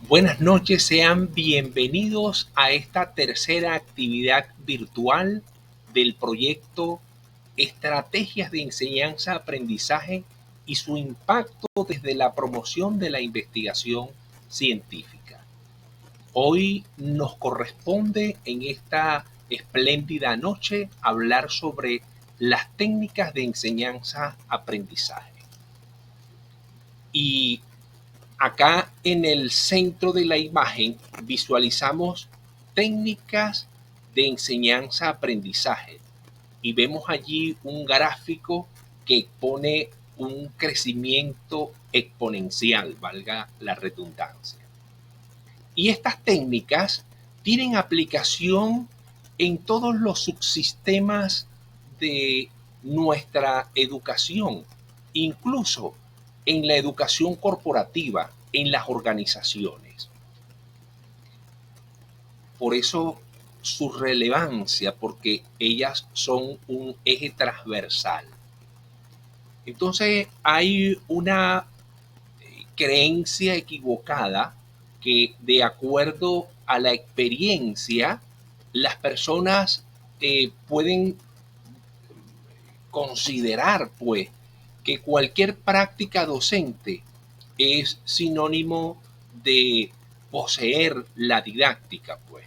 Buenas noches, sean bienvenidos a esta tercera actividad virtual del proyecto Estrategias de Enseñanza-Aprendizaje y su impacto desde la promoción de la investigación científica. Hoy nos corresponde en esta espléndida noche hablar sobre las técnicas de enseñanza-aprendizaje. Y acá en el centro de la imagen visualizamos técnicas de enseñanza-aprendizaje y vemos allí un gráfico que expone un crecimiento exponencial, valga la redundancia. Y estas técnicas tienen aplicación en todos los subsistemas de nuestra educación, incluso en la educación corporativa, en las organizaciones. Por eso su relevancia, porque ellas son un eje transversal. Entonces hay una creencia equivocada que, de acuerdo a la experiencia, las personas pueden considerar pues que cualquier práctica docente es sinónimo de poseer la didáctica pues,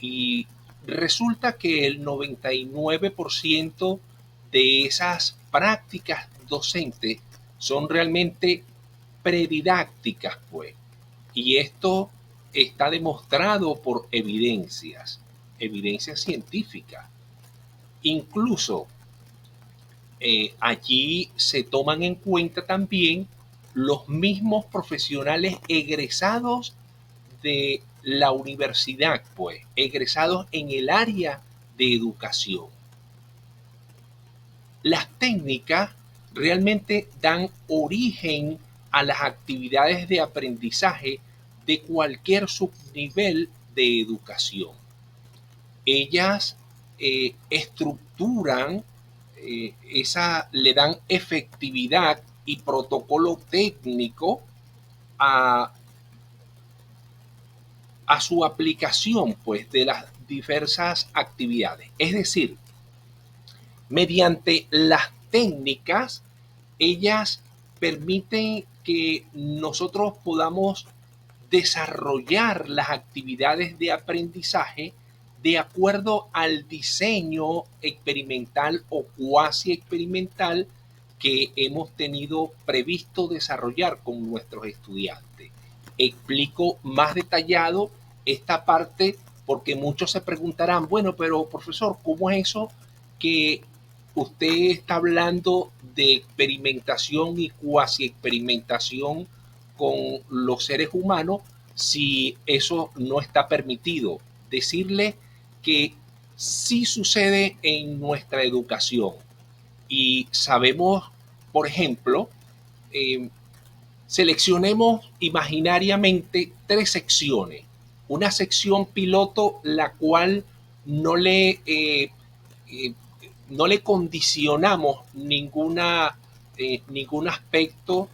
y resulta que el 99% de esas prácticas docentes son realmente predidácticas pues, y esto está demostrado por evidencias científicas. Incluso allí se toman en cuenta también los mismos profesionales egresados de la universidad, pues, egresados en el área de educación. Las técnicas realmente dan origen a las actividades de aprendizaje de cualquier subnivel de educación. Ellas estructuran le dan efectividad y protocolo técnico a, a su aplicación pues, de las diversas actividades. Es decir, mediante las técnicas, ellas permiten que nosotros podamos desarrollar las actividades de aprendizaje de acuerdo al diseño experimental o cuasi experimental que hemos tenido previsto desarrollar con nuestros estudiantes. Explico más detallado esta parte porque muchos se preguntarán, bueno, pero profesor, ¿cómo es eso que usted está hablando de experimentación y cuasi experimentación con los seres humanos si eso no está permitido? Decirle que sí sucede en nuestra educación y sabemos, por ejemplo, eh, seleccionemos imaginariamente tres secciones. Una sección piloto, la cual no le, eh, eh, no le condicionamos ningún aspecto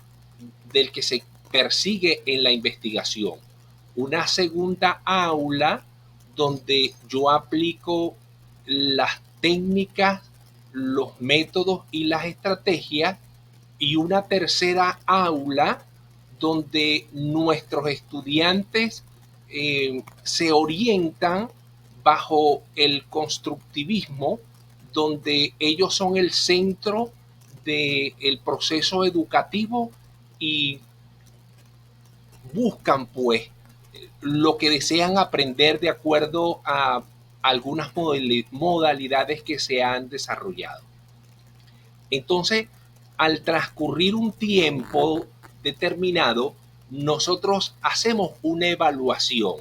del que se persigue en la investigación. Una segunda aula donde yo aplico las técnicas, los métodos y las estrategias, y una tercera aula donde nuestros estudiantes se orientan bajo el constructivismo, donde ellos son el centro del proceso educativo y buscan pues lo que desean aprender de acuerdo a algunas modalidades que se han desarrollado. Entonces, al transcurrir un tiempo determinado, nosotros hacemos una evaluación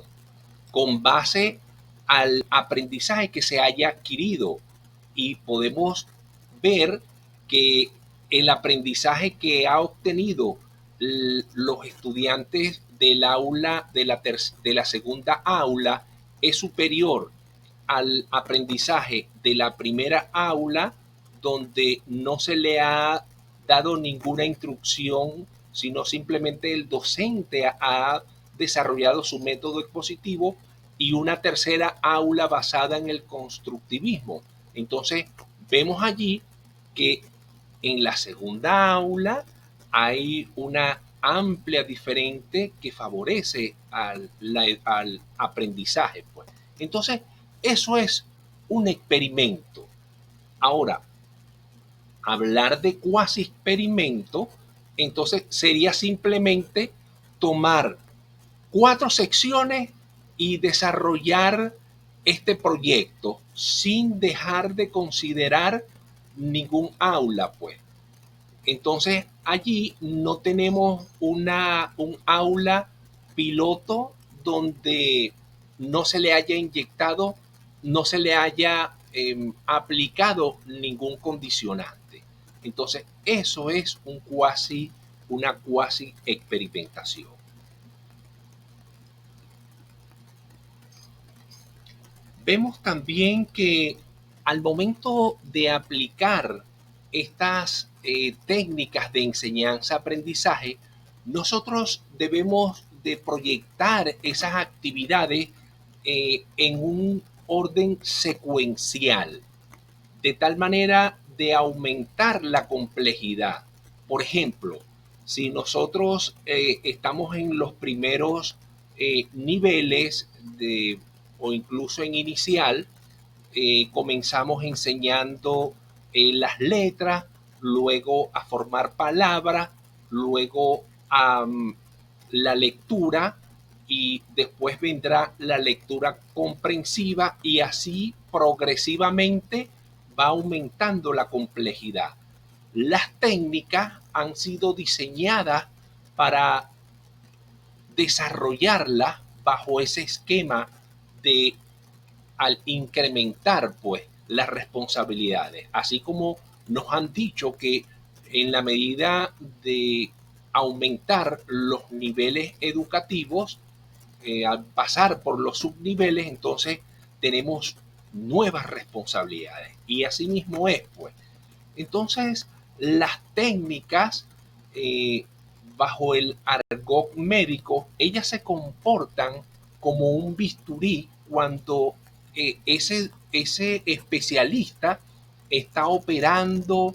con base al aprendizaje que se haya adquirido y podemos ver que el aprendizaje que ha obtenido los estudiantes del aula de la segunda aula es superior al aprendizaje de la primera aula, donde no se le ha dado ninguna instrucción, sino simplemente el docente ha desarrollado su método expositivo y una tercera aula basada en el constructivismo. Entonces, vemos allí que en la segunda aula hay una amplia diferente que favorece al aprendizaje, pues. Entonces, eso es un experimento. Ahora, hablar de cuasi experimento, entonces sería simplemente tomar 4 secciones y desarrollar este proyecto sin dejar de considerar ningún aula, pues. Entonces allí no tenemos un aula piloto donde no se le haya inyectado, no se le haya aplicado ningún condicionante. Entonces eso es una cuasi experimentación. Vemos también que al momento de aplicar estas técnicas de enseñanza-aprendizaje, nosotros debemos de proyectar esas actividades en un orden secuencial, de tal manera de aumentar la complejidad. Por ejemplo, si nosotros estamos en los primeros niveles o incluso en inicial, comenzamos enseñando las letras, luego a formar palabras, luego la lectura y después vendrá la lectura comprensiva y así progresivamente va aumentando la complejidad. Las técnicas han sido diseñadas para desarrollarlas bajo ese esquema de al incrementar pues las responsabilidades, así como nos han dicho que en la medida de aumentar los niveles educativos, al pasar por los subniveles, entonces tenemos nuevas responsabilidades y así mismo es pues. Entonces las técnicas bajo el argot médico, ellas se comportan como un bisturí cuando ese especialista está operando,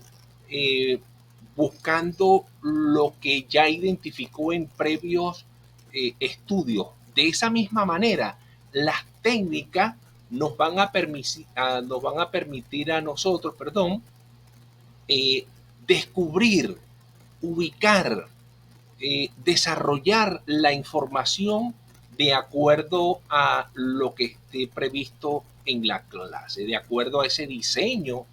buscando lo que ya identificó en previos estudios. De esa misma manera, las técnicas nos van a permitir a nosotros, perdón, descubrir, ubicar, desarrollar la información de acuerdo a lo que esté previsto en la clase, de acuerdo a ese diseño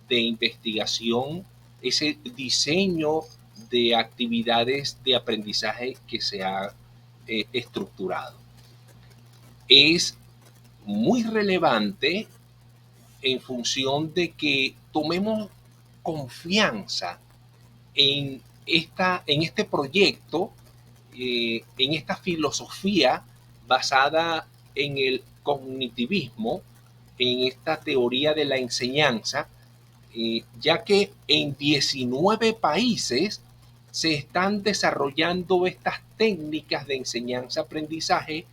de investigación, ese diseño de actividades de aprendizaje que se ha estructurado. Es muy relevante en función de que tomemos confianza en este proyecto, en esta filosofía basada en el cognitivismo, en esta teoría de la enseñanza, ya que en 19 países se están desarrollando estas técnicas de enseñanza-aprendizaje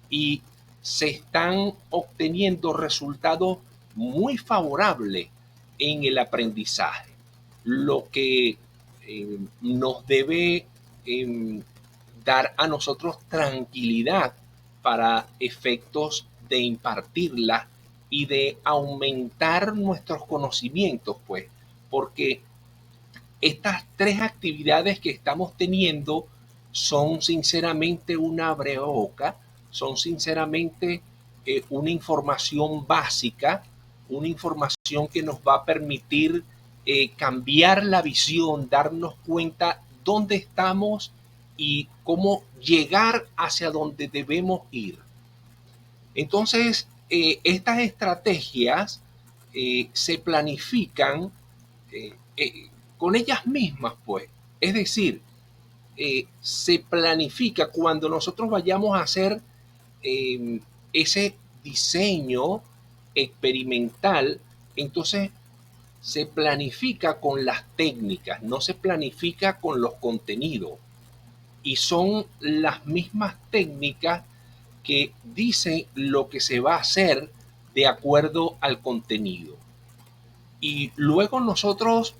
y se están obteniendo resultados muy favorables en el aprendizaje, lo que nos debe dar a nosotros tranquilidad para efectos de impartirla y de aumentar nuestros conocimientos, pues, porque estas 3 actividades que estamos teniendo son sinceramente una abrebocas, son sinceramente una información básica, una información que nos va a permitir cambiar la visión, darnos cuenta dónde estamos y cómo llegar hacia donde debemos ir. Entonces, estas estrategias se planifican con ellas mismas, pues. Es decir, se planifica cuando nosotros vayamos a hacer ese diseño experimental, entonces se planifica con las técnicas, no se planifica con los contenidos. y son las mismas técnicas que dicen lo que se va a hacer de acuerdo al contenido. Y luego nosotros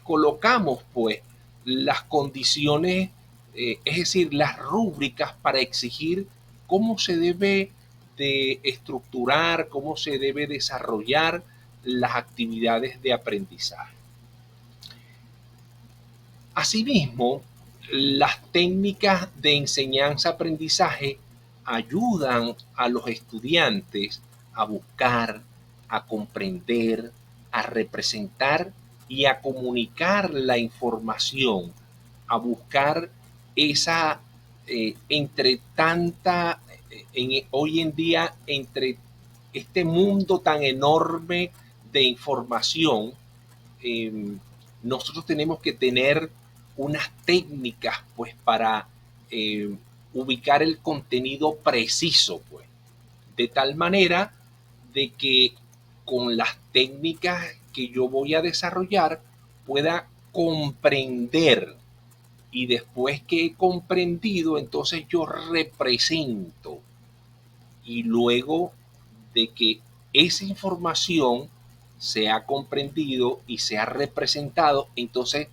colocamos pues las condiciones, es decir, las rúbricas para exigir cómo se debe de estructurar, cómo se debe desarrollar las actividades de aprendizaje. Asimismo, las técnicas de enseñanza-aprendizaje ayudan a los estudiantes a buscar, a comprender, a representar y a comunicar la información, a buscar esa, entre tanta, hoy en día, entre este mundo tan enorme de información, eh, nosotros tenemos que tener unas técnicas pues para eh, ubicar el contenido preciso, pues, de tal manera de que con las técnicas que yo voy a desarrollar pueda comprender, y después que he comprendido, entonces yo represento, y luego de que esa información se ha comprendido y se ha representado, entonces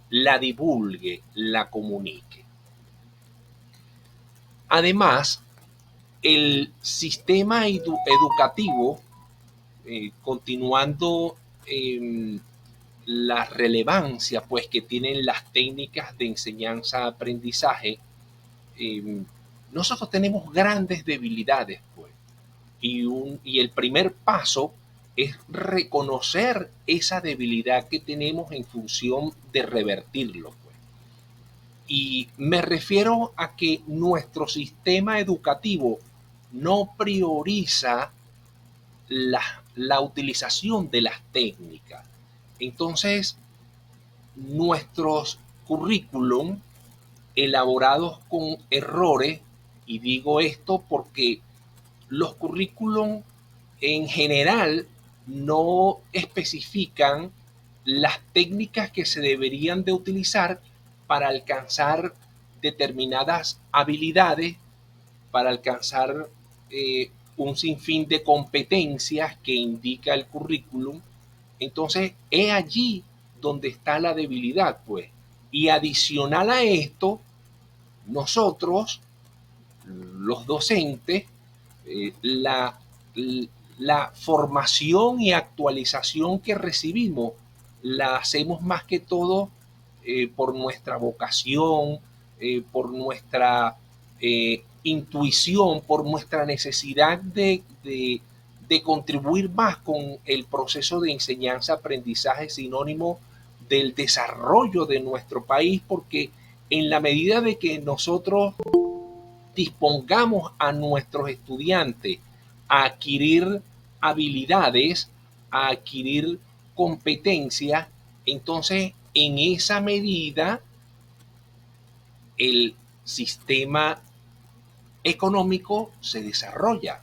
la divulgue, la comunique. Además, el sistema educativo, continuando la relevancia pues, que tienen las técnicas de enseñanza-aprendizaje, nosotros tenemos grandes debilidades, pues, y el primer paso es reconocer esa debilidad que tenemos en función de revertirlo, pues. Y me refiero a que nuestro sistema educativo no prioriza la utilización de las técnicas. Entonces, nuestros currículum elaborados con errores, y digo esto porque los currículum en general no especifican las técnicas que se deberían de utilizar para alcanzar determinadas habilidades, para alcanzar un sinfín de competencias que indica el currículum. Entonces, es allí donde está la debilidad, pues. Y adicional a esto, nosotros, los docentes, la, la formación y actualización que recibimos la hacemos más que todo por nuestra vocación, por nuestra intuición, por nuestra necesidad de contribuir más con el proceso de enseñanza-aprendizaje sinónimo del desarrollo de nuestro país, porque en la medida de que nosotros dispongamos a nuestros estudiantes a adquirir habilidades, a adquirir competencias, entonces en esa medida el sistema económico se desarrolla,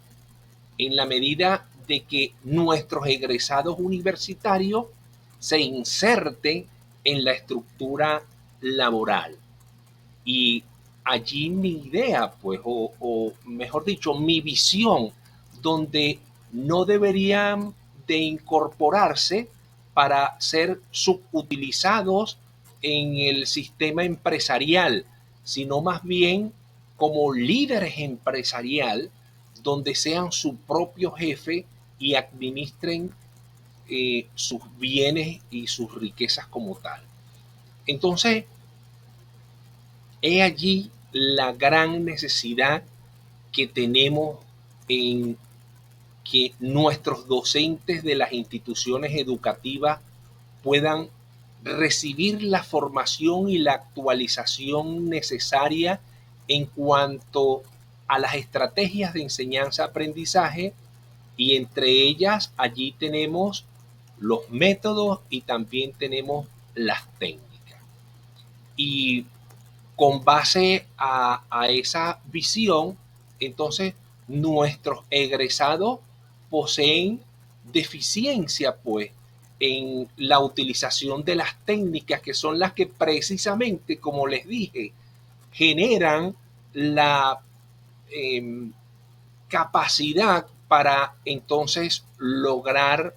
en la medida de que nuestros egresados universitarios se inserten en la estructura laboral. Y allí mi idea, pues, o mejor dicho, mi visión, donde no deberían de incorporarse para ser subutilizados en el sistema empresarial, sino más bien como líderes empresarial, donde sean su propio jefe y administren sus bienes y sus riquezas como tal. Entonces, he allí la gran necesidad que tenemos en que nuestros docentes de las instituciones educativas puedan recibir la formación y la actualización necesaria en cuanto a las estrategias de enseñanza-aprendizaje, y entre ellas allí tenemos los métodos y también tenemos las técnicas. Y con base a esa visión, entonces nuestros egresados poseen deficiencia, pues, en la utilización de las técnicas que son las que precisamente, como les dije, generan la eh, capacidad para entonces lograr,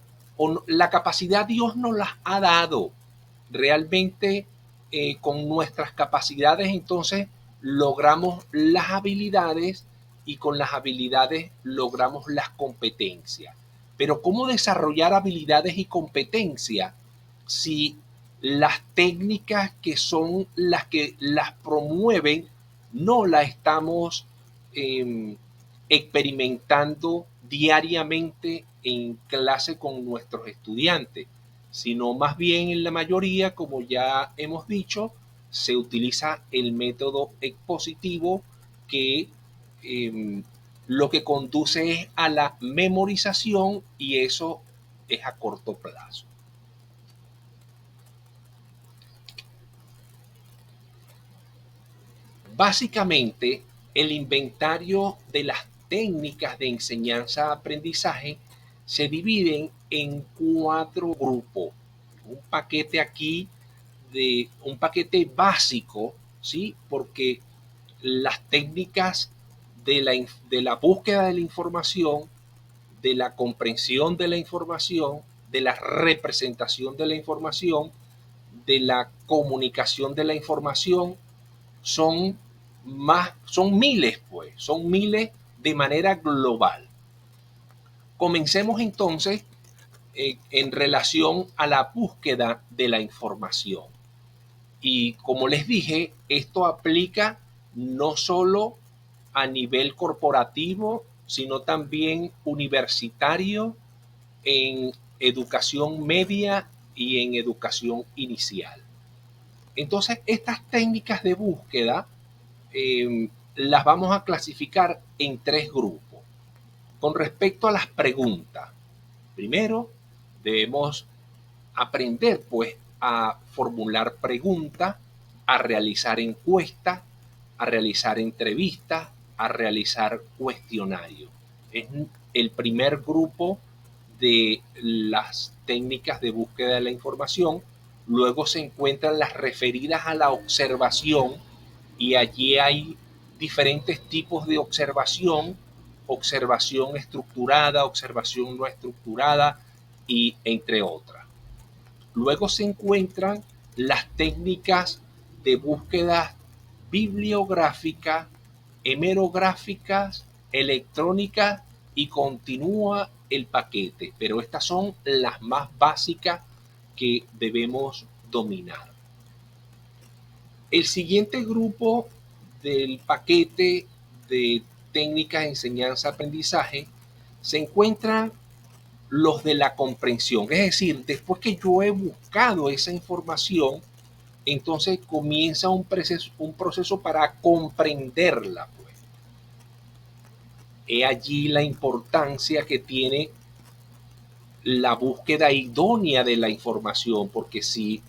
la capacidad Dios nos las ha dado. Realmente con nuestras capacidades entonces logramos las habilidades y con las habilidades logramos las competencias. Pero ¿cómo desarrollar habilidades y competencias si las técnicas que son las que las promueven no las estamos eh, experimentando diariamente en clase con nuestros estudiantes, sino más bien en la mayoría, como ya hemos dicho, se utiliza el método expositivo que lo que conduce es a la memorización y eso es a corto plazo. Básicamente, el inventario de las técnicas de enseñanza-aprendizaje se dividen en 4 grupos. Un paquete aquí de un paquete básico, ¿sí? Porque las técnicas de la búsqueda de la información, de la comprensión de la información, de la representación de la información, de la comunicación de la información, son son miles, pues, son miles de manera global. Comencemos entonces en relación a la búsqueda de la información. Y como les dije, esto aplica no solo a nivel corporativo, sino también universitario, en educación media y en educación inicial. Entonces, estas técnicas de búsqueda las vamos a clasificar en 3 grupos. Con respecto a las preguntas, primero debemos aprender pues a formular preguntas, a realizar encuestas, a realizar entrevistas, a realizar cuestionarios. Es el primer grupo de las técnicas de búsqueda de la información. Luego se encuentran las referidas a la observación y allí hay diferentes tipos de observación, observación estructurada, observación no estructurada y entre otras. Luego se encuentran las técnicas de búsqueda bibliográfica, hemerográficas, electrónicas y continúa el paquete, pero estas son las más básicas que debemos dominar. El siguiente grupo del paquete de técnicas de enseñanza-aprendizaje se encuentran los de la comprensión. Es decir, después que yo he buscado esa información, entonces comienza un proceso para comprenderla. Pues. He allí la importancia que tiene la búsqueda idónea de la información, porque si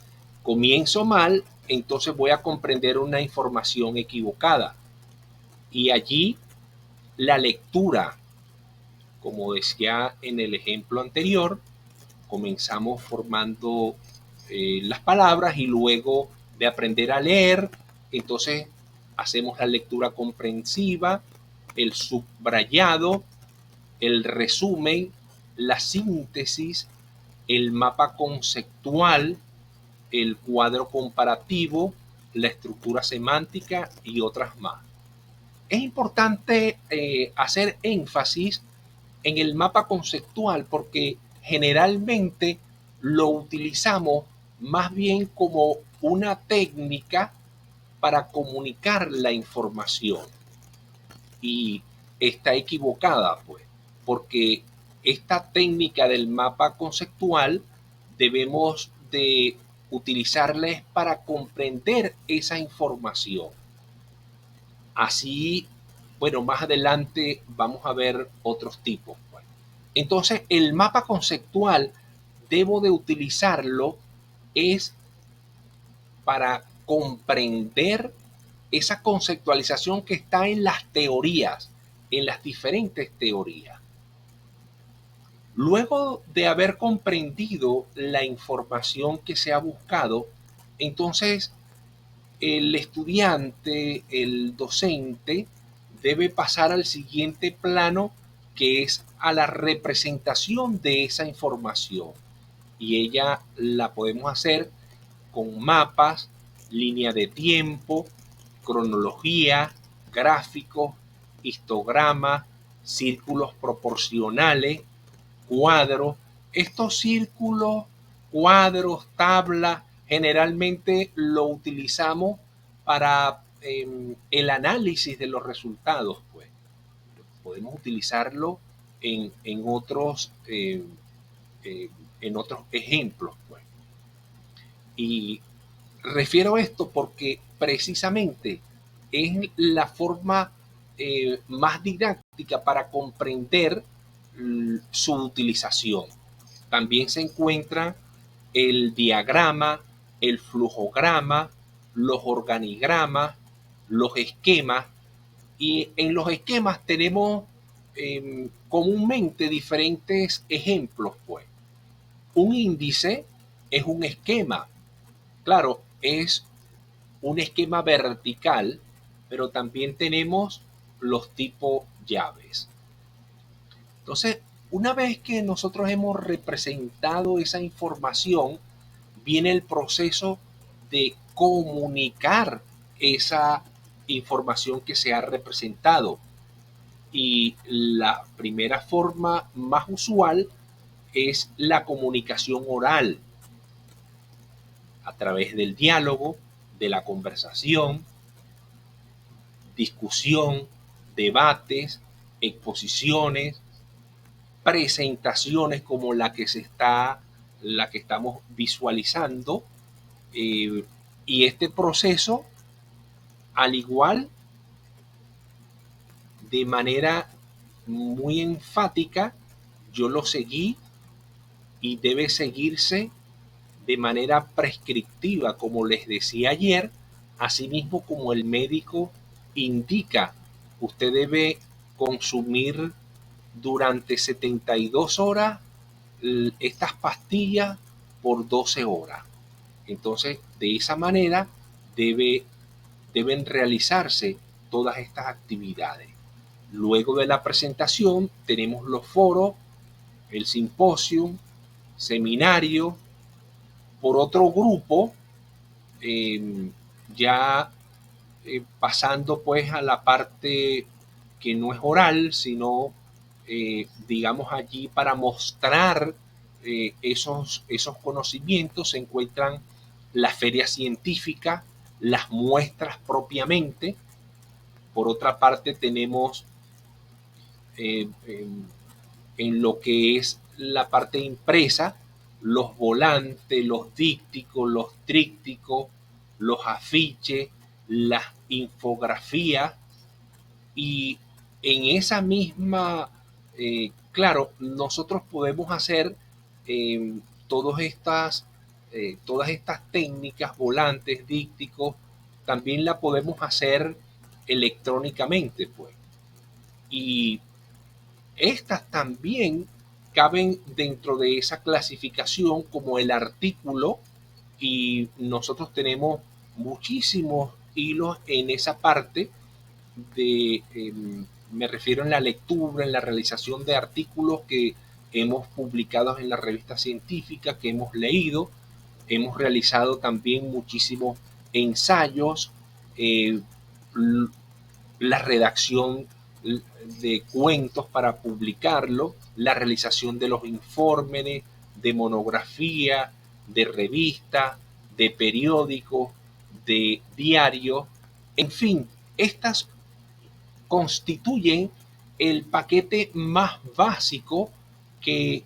comienzo mal, entonces voy a comprender una información equivocada. Y allí la lectura, como decía en el ejemplo anterior, comenzamos formando las palabras y luego de aprender a leer, entonces hacemos la lectura comprensiva, el subrayado, el resumen, la síntesis, el mapa conceptual, el cuadro comparativo, la estructura semántica y otras más. Es importante hacer énfasis en el mapa conceptual porque generalmente lo utilizamos más bien como una técnica para comunicar la información y está equivocada, pues, porque esta técnica del mapa conceptual debemos de utilizarla para comprender esa información. Así, bueno, más adelante vamos a ver otros tipos. Pues. Entonces, el mapa conceptual debo de utilizarlo es para comprender esa conceptualización que está en las teorías, en las diferentes teorías. Luego de haber comprendido la información que se ha buscado, entonces el estudiante, el docente, debe pasar al siguiente plano, que es a la representación de esa información. Y ella la podemos hacer con mapas, línea de tiempo, cronología, gráficos, histogramas, círculos proporcionales, cuadros. Estos círculos, cuadros, tablas, generalmente lo utilizamos para el análisis de los resultados. Pues podemos utilizarlo en otros, en otros ejemplos. Pues. Y refiero esto porque precisamente es la forma más didáctica para comprender su utilización. También se encuentra el diagrama, el flujograma, los organigramas, los esquemas. Y en los esquemas tenemos comúnmente diferentes ejemplos. Pues un índice es un esquema. Claro, es un esquema vertical, pero también tenemos los tipos llaves. Entonces, una vez que nosotros hemos representado esa información, viene el proceso de comunicar esa información que se ha representado. Y la primera forma más usual es la comunicación oral, a través del diálogo, de la conversación, discusión, debates, exposiciones, presentaciones como la que estamos visualizando. Y este proceso, al igual, de manera muy enfática, yo lo seguí y debe seguirse de manera prescriptiva, como les decía ayer, asimismo como el médico indica. Usted debe consumir durante 72 horas estas pastillas por 12 horas. Entonces, de esa manera deben realizarse todas estas actividades. Luego de la presentación tenemos los foros, el simposio, seminario. Por otro grupo, ya pasando pues a la parte que no es oral, sino digamos allí para mostrar esos conocimientos, se encuentran las ferias científicas, las muestras propiamente. Por otra parte tenemos en lo que es la parte impresa, los volantes, los dípticos, los trípticos, los afiches, las infografías. Y en esa misma, claro, nosotros podemos hacer eh, todas, estas, todas estas técnicas, volantes, dípticos, también la podemos hacer electrónicamente, pues. Y estas también caben dentro de esa clasificación como el artículo, y nosotros tenemos muchísimos hilos en esa parte de, me refiero en la lectura, en la realización de artículos que hemos publicado en la revista científica, que hemos leído. Hemos realizado también muchísimos ensayos, eh, la redacción de cuentos para publicarlo, la realización de los informes, de monografía, de revista, de periódicos, de diarios. En fin, estas constituyen el paquete más básico que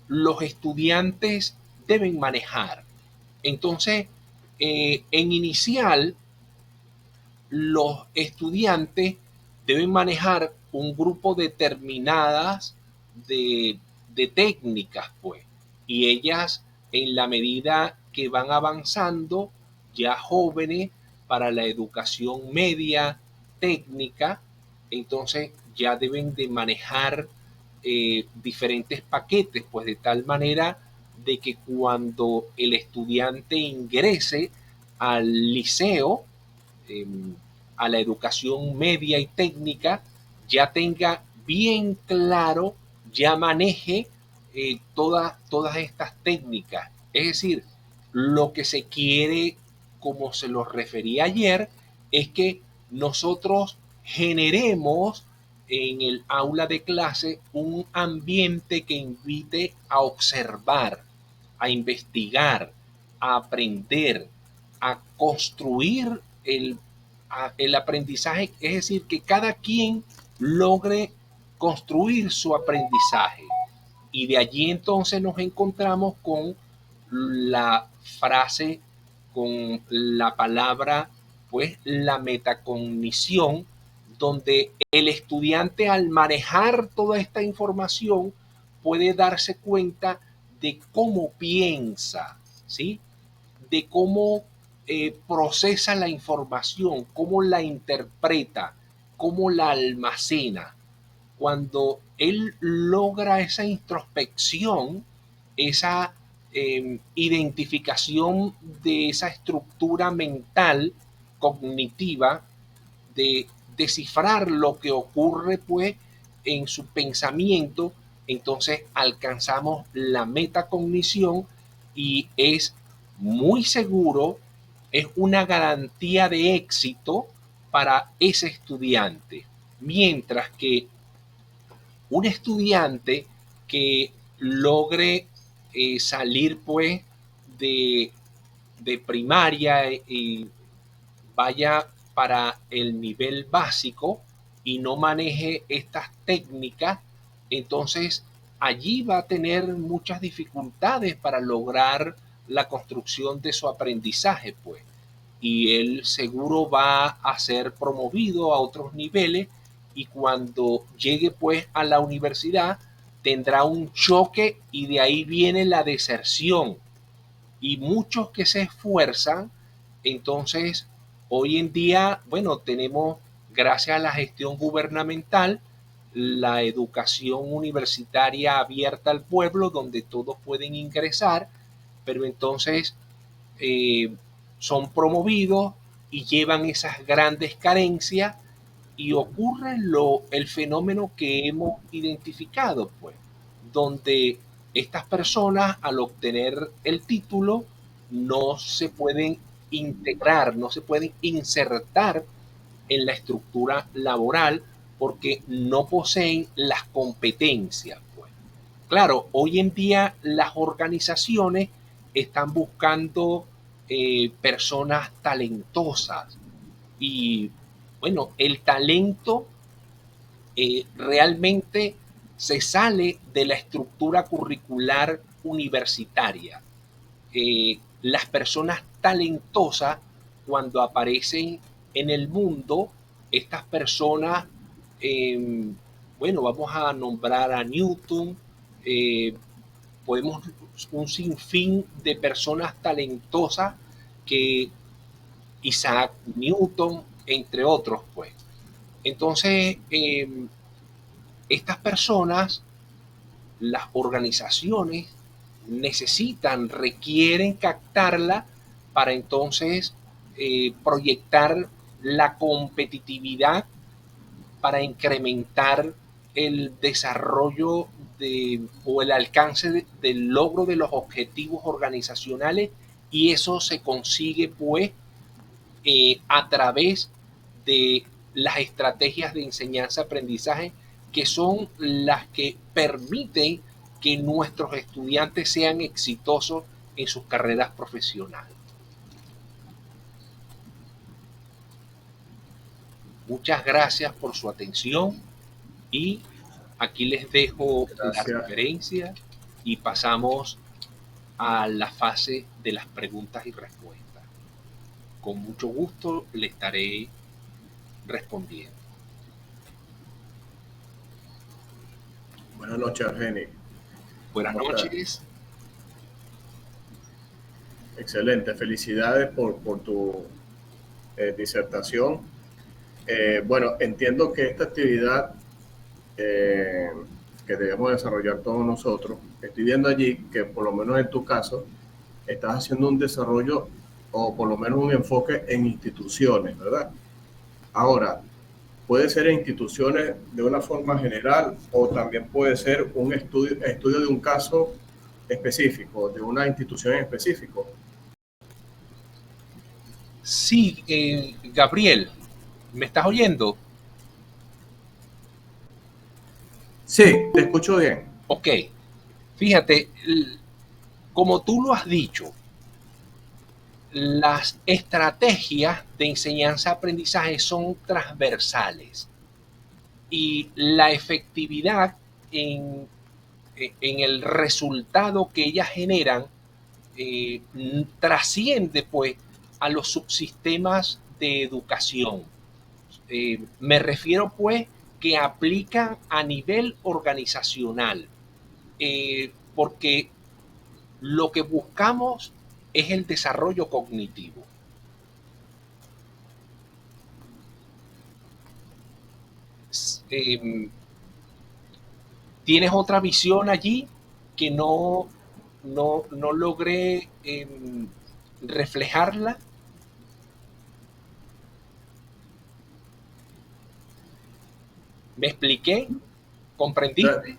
los estudiantes deben manejar. Entonces, en inicial, los estudiantes deben manejar un grupo determinadas de técnicas, pues, y ellas, en la medida que van avanzando, ya jóvenes, para la educación media técnica, entonces ya deben de manejar diferentes paquetes, pues de tal manera de que cuando el estudiante ingrese al liceo, eh, a la educación media y técnica, ya tenga bien claro, ya maneje todas estas técnicas. Es decir, lo que se quiere, como se los referí ayer, es que nosotros generemos en el aula de clase un ambiente que invite a observar, a investigar, a aprender, a construir el aprendizaje, es decir, que cada quien logre construir su aprendizaje. Y de allí entonces nos encontramos con la frase, con la palabra, pues la metacognición, donde el estudiante al manejar toda esta información puede darse cuenta de cómo piensa, ¿sí? De cómo procesa la información, cómo la interpreta, cómo la almacena. Cuando él logra esa introspección, esa identificación de esa estructura mental cognitiva, de descifrar lo que ocurre pues en su pensamiento, entonces alcanzamos la metacognición y es muy seguro, es una garantía de éxito para ese estudiante. Mientras que un estudiante que logre salir pues de, de primaria y vaya para el nivel básico y no maneje estas técnicas, entonces allí va a tener muchas dificultades para lograr la construcción de su aprendizaje, pues. Y él seguro va a ser promovido a otros niveles y cuando llegue pues a la universidad tendrá un choque y de ahí viene la deserción y muchos que se esfuerzan, entonces hoy en día, bueno, tenemos, gracias a la gestión gubernamental, la educación universitaria abierta al pueblo, donde todos pueden ingresar, pero entonces eh, son promovidos y llevan esas grandes carencias y ocurre el fenómeno que hemos identificado, pues, donde estas personas al obtener el título no se pueden integrar, no se pueden insertar en la estructura laboral porque no poseen las competencias. Pues. Claro, hoy en día las organizaciones están buscando personas talentosas y bueno, el talento realmente se sale de la estructura curricular universitaria. Las personas talentosas, cuando aparecen en el mundo, estas personas, eh, bueno, vamos a nombrar a Newton, eh, podemos un sinfín de personas talentosas que Isaac Newton, entre otros, pues. Entonces, estas personas, las organizaciones necesitan, requieren captarla para entonces proyectar la competitividad para incrementar el desarrollo o el alcance del logro de los objetivos organizacionales y eso se consigue pues a través de las estrategias de enseñanza-aprendizaje que son las que permiten que nuestros estudiantes sean exitosos en sus carreras profesionales. Muchas gracias por su atención y aquí les dejo la Gracias. referencia y pasamos a la fase de las preguntas y respuestas. Con mucho gusto le estaré respondiendo. Buenas noches, Argeni. Buenas ¿Cómo estás? noches. Excelente. Felicidades por tu disertación. Bueno, entiendo que esta actividad eh, que debemos desarrollar todos nosotros, estoy viendo allí que por lo menos en tu caso estás haciendo un desarrollo o por lo menos un enfoque en instituciones, ¿verdad? Ahora, puede ser en instituciones de una forma general o también puede ser un estudio de un caso específico, de una institución en específico. Sí, Gabriel, ¿me estás oyendo? Sí, te escucho bien. Ok, fíjate, como tú lo has dicho, las estrategias de enseñanza-aprendizaje son transversales y la efectividad en el resultado que ellas generan trasciende pues a los subsistemas de educación. Me refiero pues que aplica a nivel organizacional, porque lo que buscamos es el desarrollo cognitivo. Eh, ¿Tienes otra visión allí que no logré reflejarla? ¿Me expliqué? ¿Comprendiste?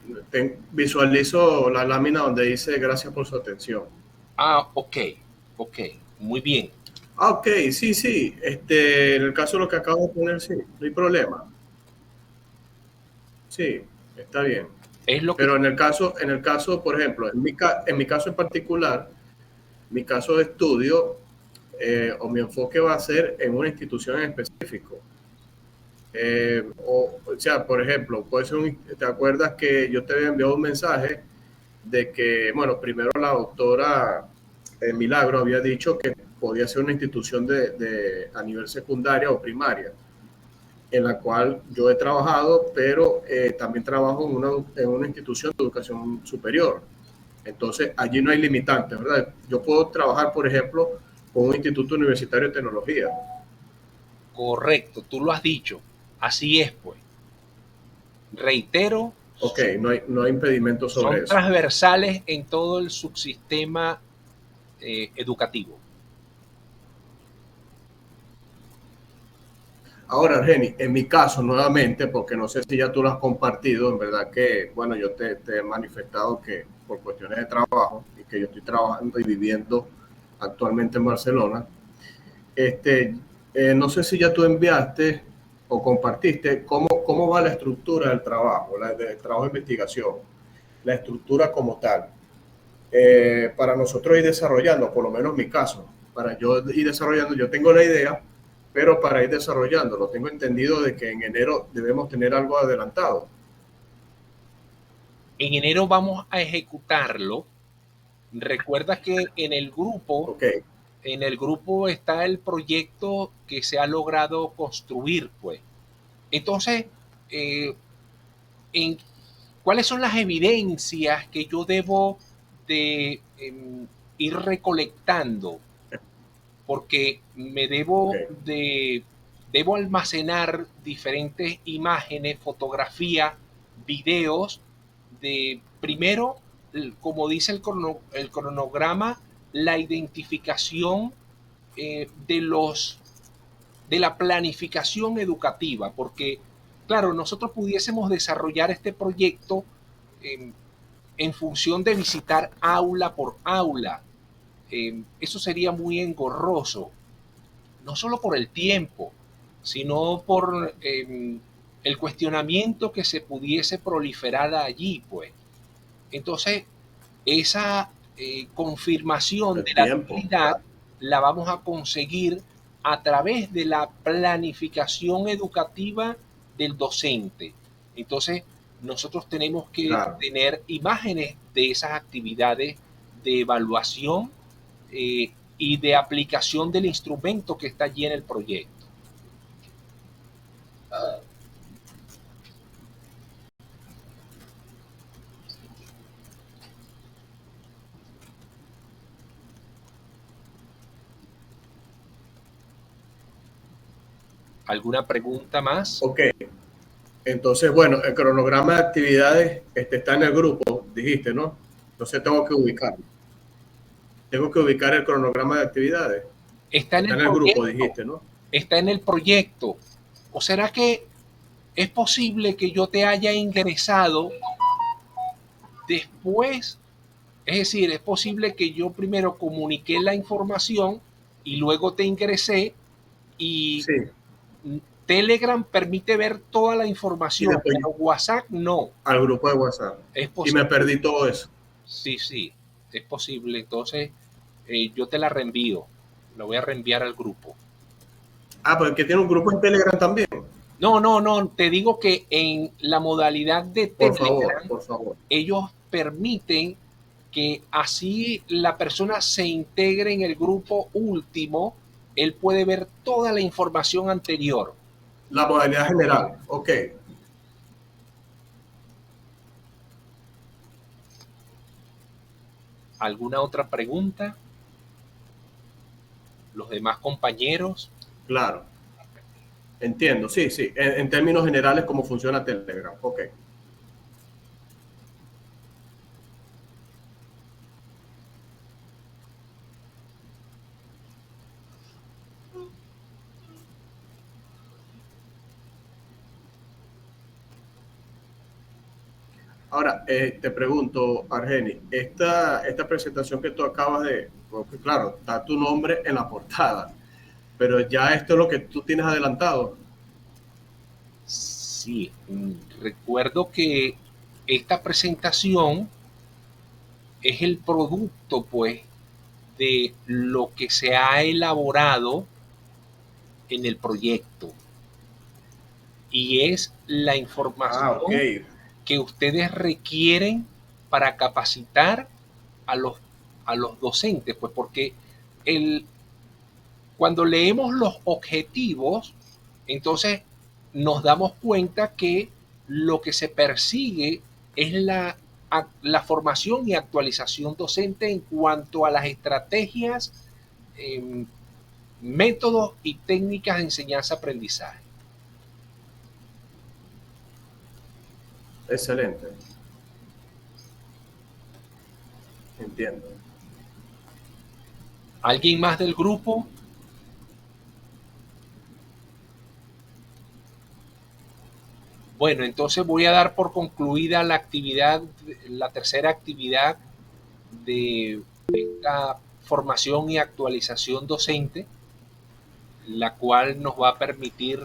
Visualizo la lámina donde dice gracias por su atención. Ah, ok, ok, muy bien. Ah, ok, sí, sí. En el caso de lo que acabo de poner, sí, no hay problema. Sí, está bien. Es lo que... Pero en el caso, por ejemplo, en mi caso en particular, mi caso de estudio o mi enfoque va a ser en una institución en específico. O sea, por ejemplo, puede ser ¿te acuerdas que yo te había enviado un mensaje de que, bueno, primero la doctora Milagro había dicho que podía ser una institución a nivel secundaria o primaria, en la cual yo he trabajado, pero también trabajo en una institución de educación superior. Entonces, allí no hay limitantes, ¿verdad? Yo puedo trabajar, por ejemplo, con un instituto universitario de tecnología. Correcto, tú lo has dicho. Así es, pues. Reitero, Ok, no hay impedimento sobre son eso. transversales en todo el subsistema educativo. Ahora, Argeni, en mi caso, nuevamente, porque no sé si ya tú lo has compartido, en verdad que, bueno, yo te he manifestado que por cuestiones de trabajo y que yo estoy trabajando y viviendo actualmente en Barcelona, no sé si ya tú enviaste o compartiste cómo va la estructura del trabajo, del trabajo de investigación, la estructura como tal. Para nosotros ir desarrollando, por lo menos en mi caso, para yo ir desarrollando, yo tengo la idea, pero para ir desarrollándolo, tengo entendido de que en enero debemos tener algo adelantado. En enero vamos a ejecutarlo. Recuerda que Ok, en el grupo está el proyecto que se ha logrado construir, pues. Entonces, eh, en, ¿cuáles son las evidencias que yo debo de ir recolectando? Porque me ok, debo almacenar diferentes imágenes, fotografías, videos de primero, como dice el cronograma, la identificación de la planificación educativa, porque claro, nosotros pudiésemos desarrollar este proyecto eh, en función de visitar aula por aula. Eso sería muy engorroso, no solo por el tiempo, sino por el cuestionamiento que se pudiese proliferar allí, pues. Entonces, esa confirmación el de la tiempo, habilidad claro, la vamos a conseguir a través de la planificación educativa del docente. Entonces, nosotros tenemos que claro. tener imágenes de esas actividades de evaluación y de aplicación del instrumento que está allí en el proyecto. ¿Alguna pregunta más? Ok, entonces, bueno, el cronograma de actividades está en el grupo, dijiste, ¿no? Entonces tengo que ubicar el cronograma de actividades. Está en Está el en el grupo, proyecto, dijiste, ¿no? está en el proyecto. ¿O será que es posible que yo te haya ingresado después? Es decir, es posible que yo primero comuniqué la información y luego te ingresé y Sí, Telegram permite ver toda la y información, después pero WhatsApp no. al grupo de WhatsApp. Es Y me posible. perdí todo eso. Sí, sí, es posible. Entonces, yo te la reenvío. La voy a reenviar al grupo. Ah, porque tiene un grupo en Telegram también. No, no, no. Te digo que en la modalidad de Por favor, Telegram, por favor. ellos permiten que así la persona se integre en el grupo último, él puede ver toda la información anterior. La modalidad general, ok. ¿Alguna otra pregunta? Los demás compañeros. Claro. Entiendo, sí, sí. En términos generales, cómo funciona Telegram. Ok. Ahora, te pregunto, Argeni, esta presentación que tú acabas de, porque claro, está tu nombre en la portada, pero ya esto es lo que tú tienes adelantado. Sí, recuerdo que esta presentación es el producto, pues, de lo que se ha elaborado en el proyecto y es la Ah, ok. información que ustedes requieren para capacitar a los, a los docentes, pues porque el, cuando leemos los objetivos, entonces nos damos cuenta que lo que se persigue es la formación y actualización docente en cuanto a las estrategias, eh, métodos y técnicas de enseñanza-aprendizaje. Excelente. Entiendo. ¿Alguien más del grupo? Bueno, entonces voy a dar por concluida la actividad, la tercera actividad de esta formación y actualización docente, la cual nos va a permitir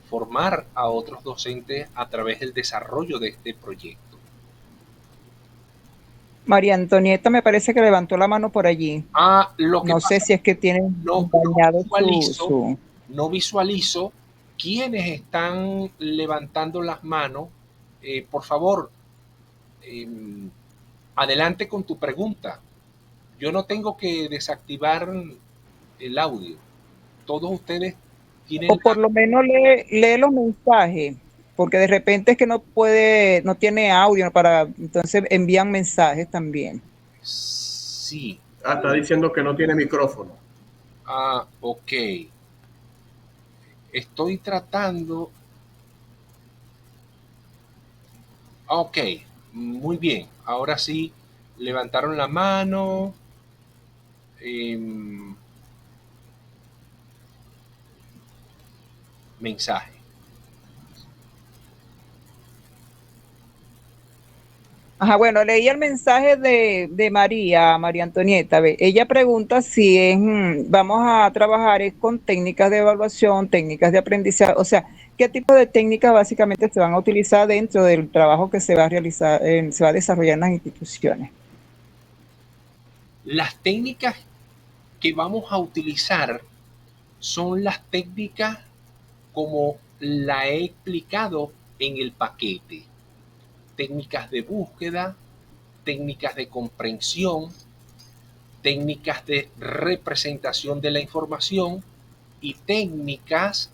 formar a otros docentes a través del desarrollo de este proyecto. María Antonieta me parece que levantó la mano por allí. Lo que No sé pasa si es que tienen no, dañado visualizo, su... no visualizo quiénes están levantando las manos. Por favor, eh, adelante con tu pregunta. Yo no tengo que desactivar el audio. Todos ustedes tienen O por lo menos lee los mensajes, porque de repente es que no puede, no tiene audio para, entonces envían mensajes también. Sí. Ah, está diciendo que no tiene micrófono. Ok. Estoy tratando. Ok. Muy bien. Ahora sí, levantaron la mano. em, mensaje. Ajá, bueno, leí el mensaje de María Antonieta. Ve, ella pregunta si es, vamos a trabajar es con técnicas de evaluación, técnicas de aprendizaje, o sea, qué tipo de técnicas básicamente se van a utilizar dentro del trabajo que se va a realizar, se va a desarrollar en las instituciones. Las técnicas que vamos a utilizar son las técnicas como la he explicado en el paquete. Técnicas de búsqueda, técnicas de comprensión, técnicas de representación de la información y técnicas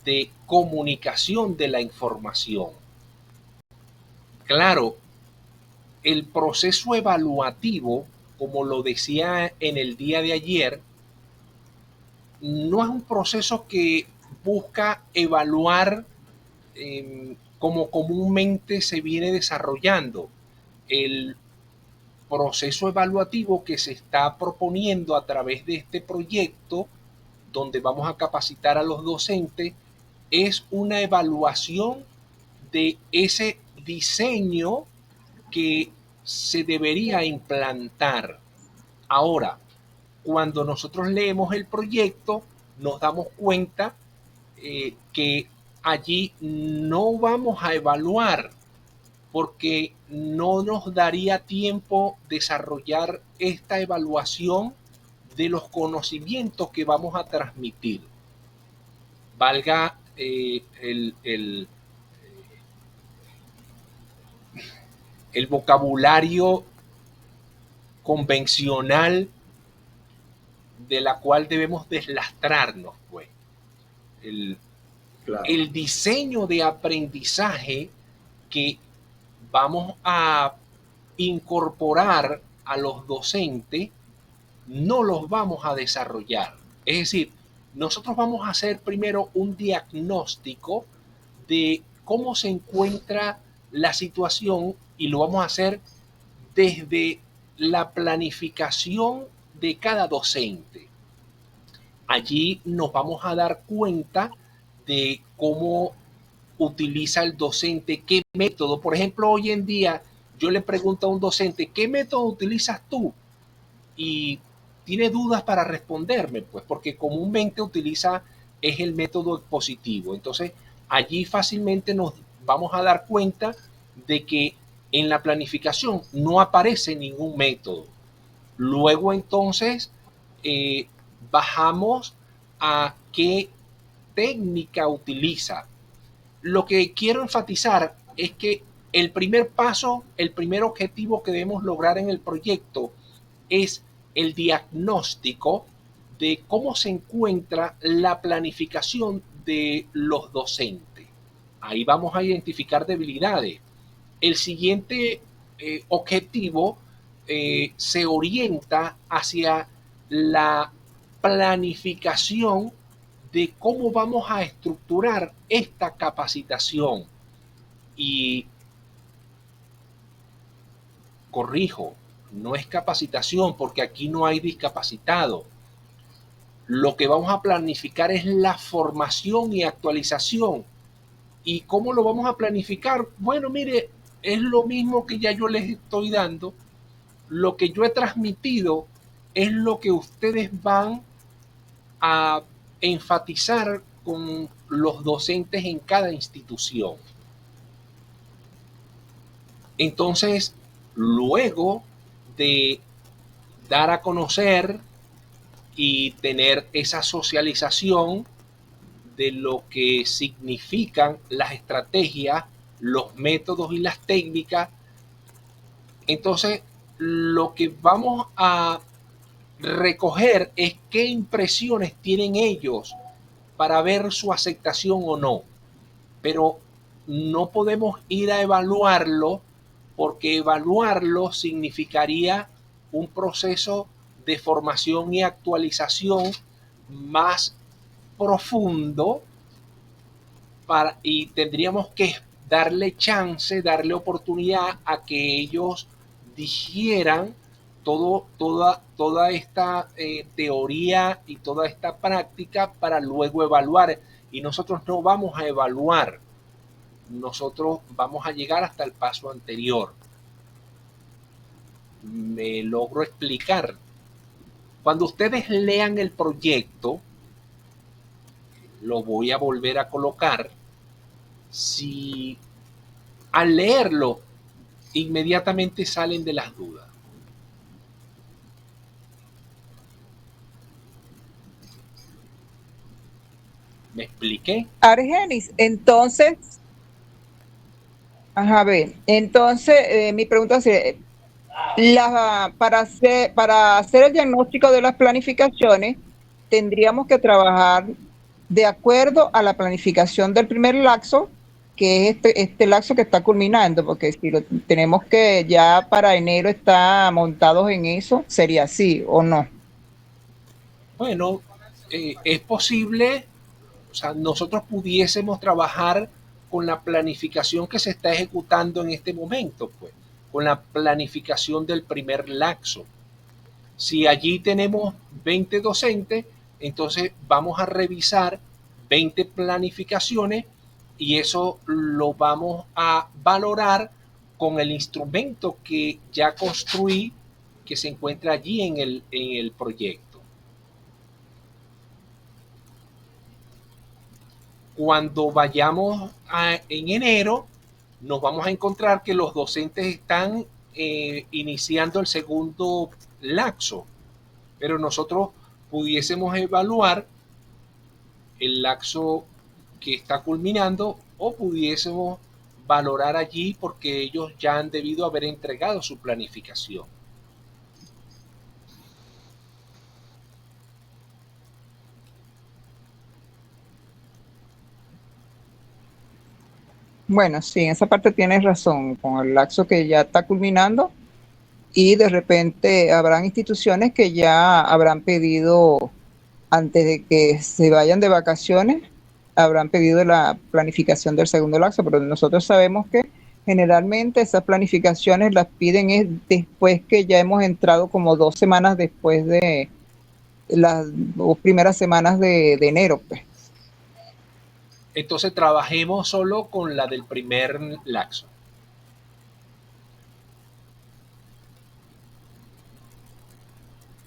de comunicación de la información. Claro, el proceso evaluativo, como lo decía en el día de ayer, no es un proceso que busca evaluar como comúnmente se viene desarrollando. El proceso evaluativo que se está proponiendo a través de este proyecto, donde vamos a capacitar a los docentes, es una evaluación de ese diseño que se debería implantar. Ahora, cuando nosotros leemos el proyecto, nos damos cuenta que allí no vamos a evaluar, porque no nos daría tiempo desarrollar esta evaluación de los conocimientos que vamos a transmitir. Valga el vocabulario convencional de la cual debemos deslastrarnos, pues. Claro. El diseño de aprendizaje que vamos a incorporar a los docentes no los vamos a desarrollar. Es decir, nosotros vamos a hacer primero un diagnóstico de cómo se encuentra la situación y lo vamos a hacer desde la planificación de cada docente. Allí nos vamos a dar cuenta de cómo utiliza el docente, qué método. Por ejemplo, hoy en día yo le pregunto a un docente, ¿qué método utilizas tú? Y tiene dudas para responderme, pues, porque comúnmente utiliza es el método expositivo. Entonces, allí fácilmente nos vamos a dar cuenta de que en la planificación no aparece ningún método. Luego, entonces, bajamos a qué técnica utiliza. Lo que quiero enfatizar es que el primer paso, el primer objetivo que debemos lograr en el proyecto es el diagnóstico de cómo se encuentra la planificación de los docentes. Ahí vamos a identificar debilidades. El siguiente objetivo se orienta hacia la planificación de cómo vamos a estructurar esta capacitación. Y corrijo, no es capacitación porque aquí no hay discapacitado. Lo que vamos a planificar es la formación y actualización. ¿Y cómo lo vamos a planificar? Bueno, mire, es lo mismo que ya yo les estoy dando. Lo que yo he transmitido es lo que ustedes van a enfatizar con los docentes en cada institución. Entonces, luego de dar a conocer y tener esa socialización de lo que significan las estrategias, los métodos y las técnicas, entonces lo que vamos a recoger es qué impresiones tienen ellos para ver su aceptación o no. Pero no podemos ir a evaluarlo porque evaluarlo significaría un proceso de formación y actualización más profundo y tendríamos que darle chance, darle oportunidad a que ellos digieran toda esta teoría y toda esta práctica para luego evaluar. Y nosotros no vamos a evaluar, nosotros vamos a llegar hasta el paso anterior. Me logro explicar. Cuando ustedes lean el proyecto, lo voy a volver a colocar. Si al leerlo inmediatamente salen de las dudas. ¿Me expliqué? Argenis, entonces, mi pregunta es, para hacer el diagnóstico de las planificaciones, tendríamos que trabajar de acuerdo a la planificación del primer lapso, que es este lapso que está culminando, porque si lo tenemos que ya para enero está montados en eso, ¿sería así o no? Bueno, es posible, o sea, nosotros pudiésemos trabajar con la planificación que se está ejecutando en este momento, pues, con la planificación del primer laxo. Si allí tenemos 20 docentes, entonces vamos a revisar 20 planificaciones y eso lo vamos a valorar con el instrumento que ya construí, que se encuentra allí en el proyecto. Cuando vayamos en enero, nos vamos a encontrar que los docentes están iniciando el segundo laxo, pero nosotros pudiésemos evaluar el laxo que está culminando o pudiésemos valorar allí porque ellos ya han debido haber entregado su planificación. Bueno, sí, en esa parte tienes razón, con el laxo que ya está culminando y de repente habrán instituciones que ya habrán pedido, antes de que se vayan de vacaciones, habrán pedido la planificación del segundo laxo, pero nosotros sabemos que generalmente esas planificaciones las piden es después que ya hemos entrado como 2 semanas después de las primeras semanas de enero, pues. Entonces trabajemos solo con la del primer laxo.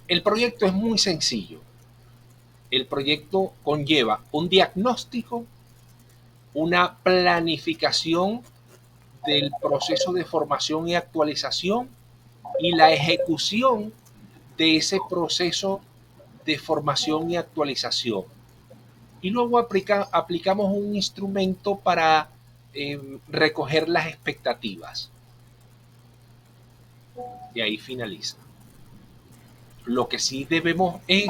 El proyecto es muy sencillo. El proyecto conlleva un diagnóstico, una planificación del proceso de formación y actualización y la ejecución de ese proceso de formación y actualización. Y luego aplicamos un instrumento para recoger las expectativas. Y ahí finaliza. Lo que sí debemos es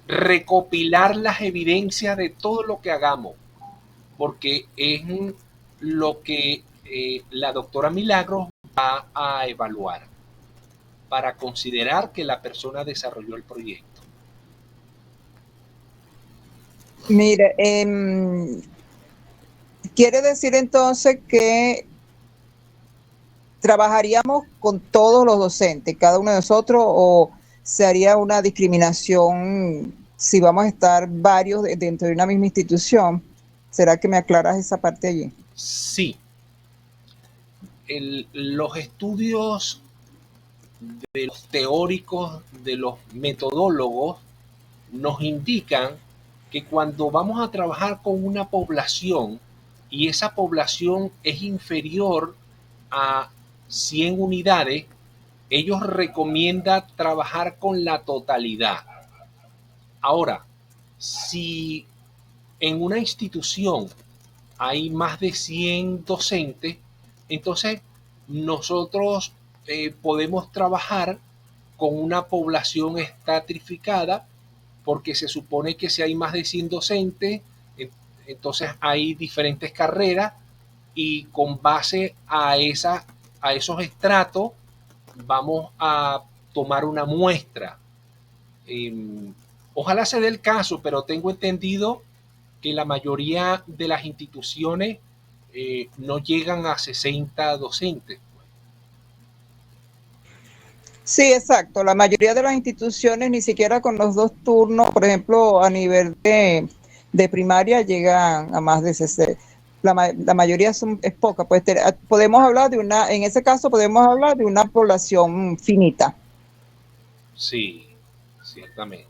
recopilar las evidencias de todo lo que hagamos, porque es lo que la doctora Milagros va a evaluar para considerar que la persona desarrolló el proyecto. Mire, quiere decir entonces que trabajaríamos con todos los docentes, cada uno de nosotros, o se haría una discriminación si vamos a estar varios dentro de una misma institución. ¿Será que me aclaras esa parte allí? Sí. Los estudios de los teóricos, de los metodólogos, nos indican que cuando vamos a trabajar con una población y esa población es inferior a 100 unidades, ellos recomiendan trabajar con la totalidad. Ahora, si en una institución hay más de 100 docentes, entonces nosotros podemos trabajar con una población estratificada, porque se supone que si hay más de 100 docentes, entonces hay diferentes carreras y con base a esos estratos vamos a tomar una muestra. Ojalá se dé el caso, pero tengo entendido que la mayoría de las instituciones no llegan a 60 docentes. Sí, exacto. La mayoría de las instituciones, ni siquiera con los 2 turnos, por ejemplo, a nivel de primaria, llegan a más de 60. La mayoría es poca. Pues podemos hablar en ese caso podemos hablar de una población finita. Sí, ciertamente.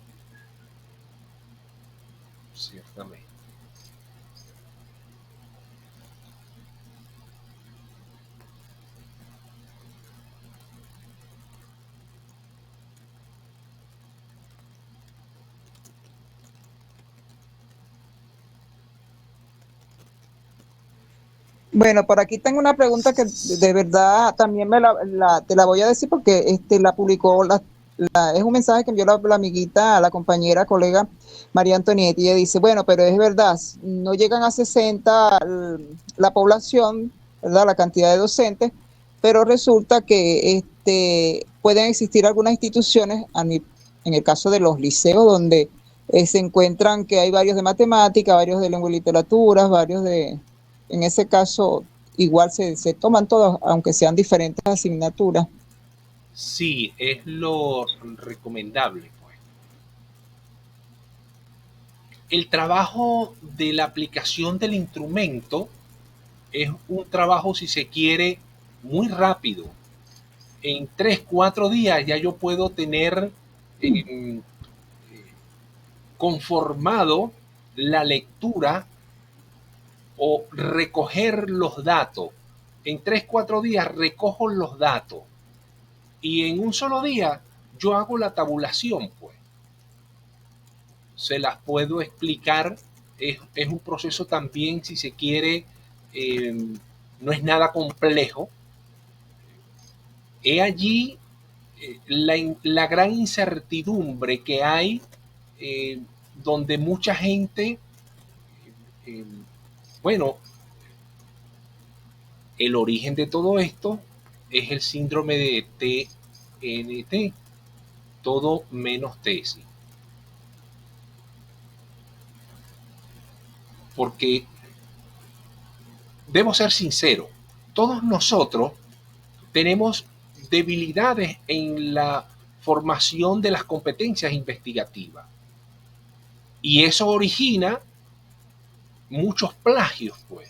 Ciertamente. Bueno, por aquí tengo una pregunta que de verdad también te la voy a decir porque la publicó, es un mensaje que envió la amiguita, la compañera, colega María Antonieta, y ella dice, bueno, pero es verdad, no llegan a 60 la población, ¿verdad? La cantidad de docentes, pero resulta que pueden existir algunas instituciones, en el caso de los liceos, donde se encuentran que hay varios de matemática, varios de lengua y literatura, varios en ese caso, igual se toman todas, aunque sean diferentes asignaturas. Sí, es lo recomendable, pues. El trabajo de la aplicación del instrumento es un trabajo, si se quiere, muy rápido. En 3, 4 días ya yo puedo tener eh, conformado la lectura o recoger los datos. En 3, 4 días recojo los datos y en un solo día yo hago la tabulación, pues. Se las puedo explicar. Es un proceso también, si se quiere, eh, no es nada complejo. He allí la gran incertidumbre que hay, donde mucha gente, eh, bueno, el origen de todo esto es el síndrome de TNT, todo menos tesis. Porque debo ser sincero, todos nosotros tenemos debilidades en la formación de las competencias investigativas. Y eso origina muchos plagios, pues.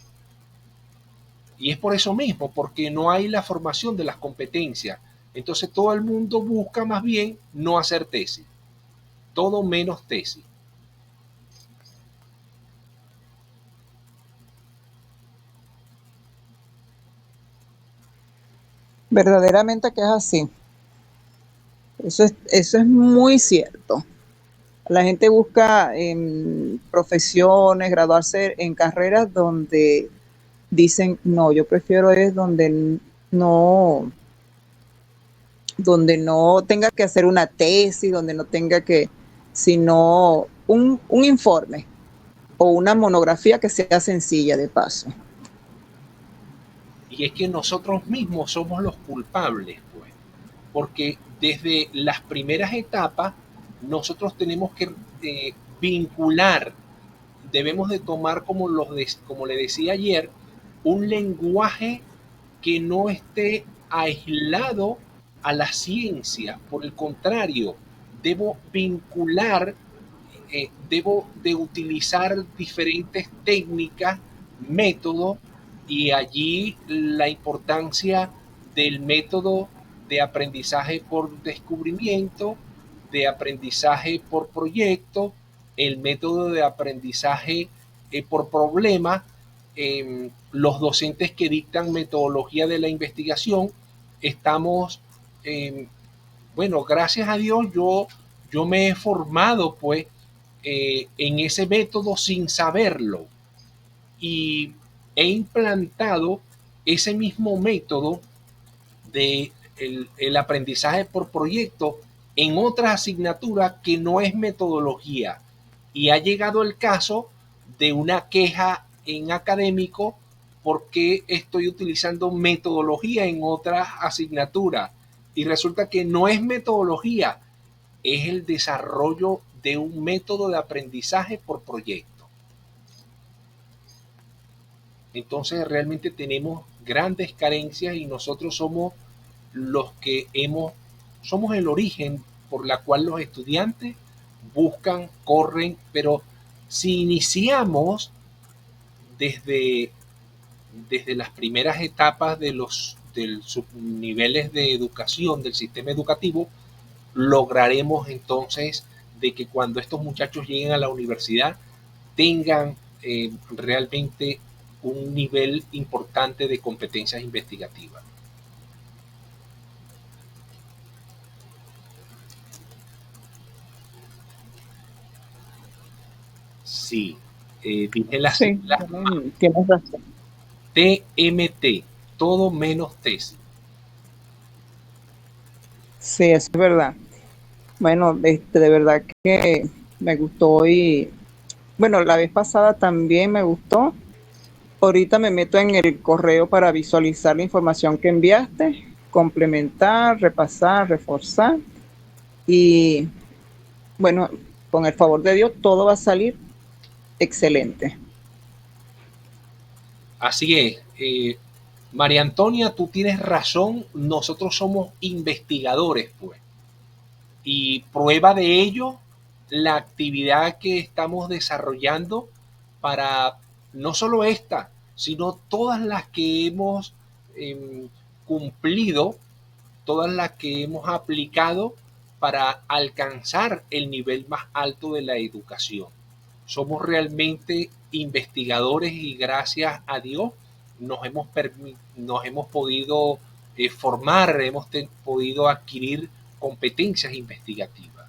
Y es por eso mismo, porque no hay la formación de las competencias. Entonces todo el mundo busca más bien no hacer tesis. Todo menos tesis. Verdaderamente que es así. Eso es muy cierto. La gente busca en profesiones, graduarse en carreras donde dicen, no, yo prefiero es donde no tenga que hacer una tesis, donde no tenga que, sino un informe o una monografía que sea sencilla de paso. Y es que nosotros mismos somos los culpables, pues, porque desde las primeras etapas nosotros tenemos que vincular, debemos de tomar, como le decía ayer, un lenguaje que no esté aislado a la ciencia. Por el contrario, debo vincular, debo de utilizar diferentes técnicas, métodos, y allí la importancia del método de aprendizaje por descubrimiento, de aprendizaje por proyecto, el método de aprendizaje por problema. Los docentes que dictan metodología de la investigación estamos, bueno, gracias a Dios yo me he formado, pues, en ese método sin saberlo, y he implantado ese mismo método de el aprendizaje por proyecto en otra asignatura que no es metodología, y ha llegado el caso de una queja en académico porque estoy utilizando metodología en otra asignatura, y resulta que no es metodología, es el desarrollo de un método de aprendizaje por proyecto. Entonces realmente tenemos grandes carencias y nosotros somos los que somos el origen por la cual los estudiantes buscan, corren, pero si iniciamos desde, desde las primeras etapas de los subniveles de educación del sistema educativo, lograremos entonces de que cuando estos muchachos lleguen a la universidad tengan realmente un nivel importante de competencias investigativas. Sí, dije las Sí, tienes razón. TMT, todo menos tesis. Sí, eso es verdad. Bueno, de verdad que me gustó y, bueno, la vez pasada también me gustó. Ahorita me meto en el correo para visualizar la información que enviaste, complementar, repasar, reforzar y, bueno, con el favor de Dios, todo va a salir excelente. Así es. María Antonia, tú tienes razón, nosotros somos investigadores, pues. Y prueba de ello, la actividad que estamos desarrollando para no solo esta, sino todas las que hemos cumplido, todas las que hemos aplicado para alcanzar el nivel más alto de la educación. Somos realmente investigadores y gracias a Dios nos hemos podido formar, hemos podido adquirir competencias investigativas.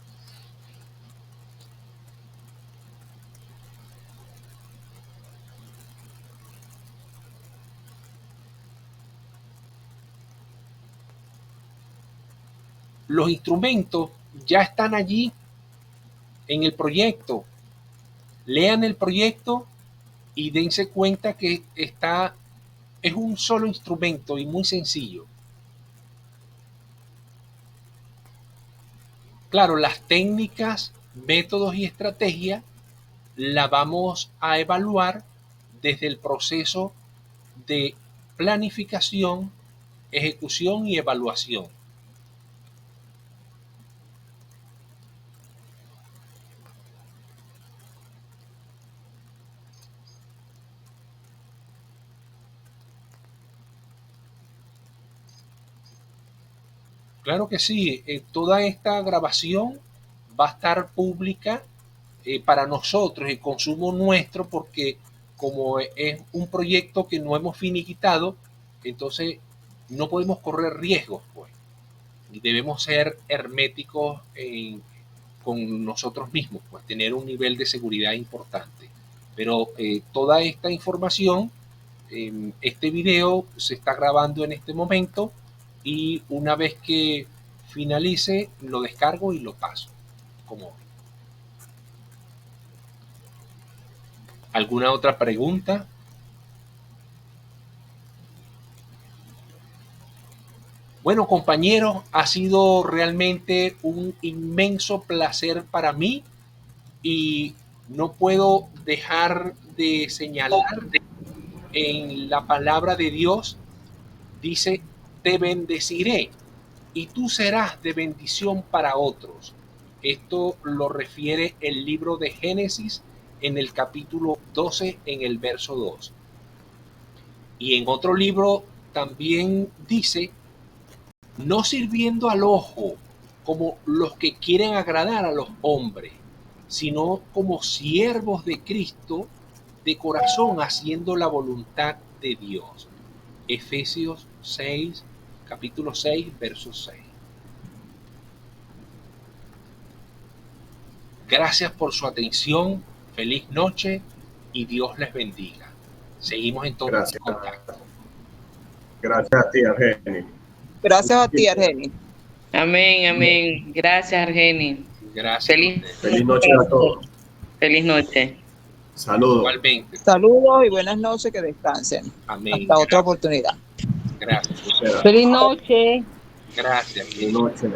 Los instrumentos ya están allí en el proyecto. Lean el proyecto y dense cuenta que es un solo instrumento y muy sencillo. Claro, las técnicas, métodos y estrategias la vamos a evaluar desde el proceso de planificación, ejecución y evaluación. Claro que sí, toda esta grabación va a estar pública para nosotros, el consumo nuestro, porque como es un proyecto que no hemos finiquitado, entonces no podemos correr riesgos, pues, y debemos ser herméticos con nosotros mismos, pues tener un nivel de seguridad importante. Pero toda esta información, este video se está grabando en este momento y una vez que finalice lo descargo y lo paso como. ¿Alguna otra pregunta? Bueno, compañeros, ha sido realmente un inmenso placer para mí y no puedo dejar de señalar en la palabra de Dios, dice, te bendeciré y tú serás de bendición para otros. Esto lo refiere el libro de Génesis en el capítulo 12, en el verso 2. Y en otro libro también dice, no sirviendo al ojo como los que quieren agradar a los hombres, sino como siervos de Cristo, de corazón haciendo la voluntad de Dios. Efesios 6, capítulo 6, verso 6. Gracias por su atención, feliz noche y Dios les bendiga. Seguimos entonces en contacto. Gracias a ti, Argeni. Gracias a ti, Argeni. Amén, amén. Gracias, Argeni. Gracias. Feliz noche a todos. Feliz noche. Saludos. Igualmente. Saludos y buenas noches, que descansen. Amén. Hasta otra oportunidad. Gracias. Feliz noche. Gracias. Feliz noche.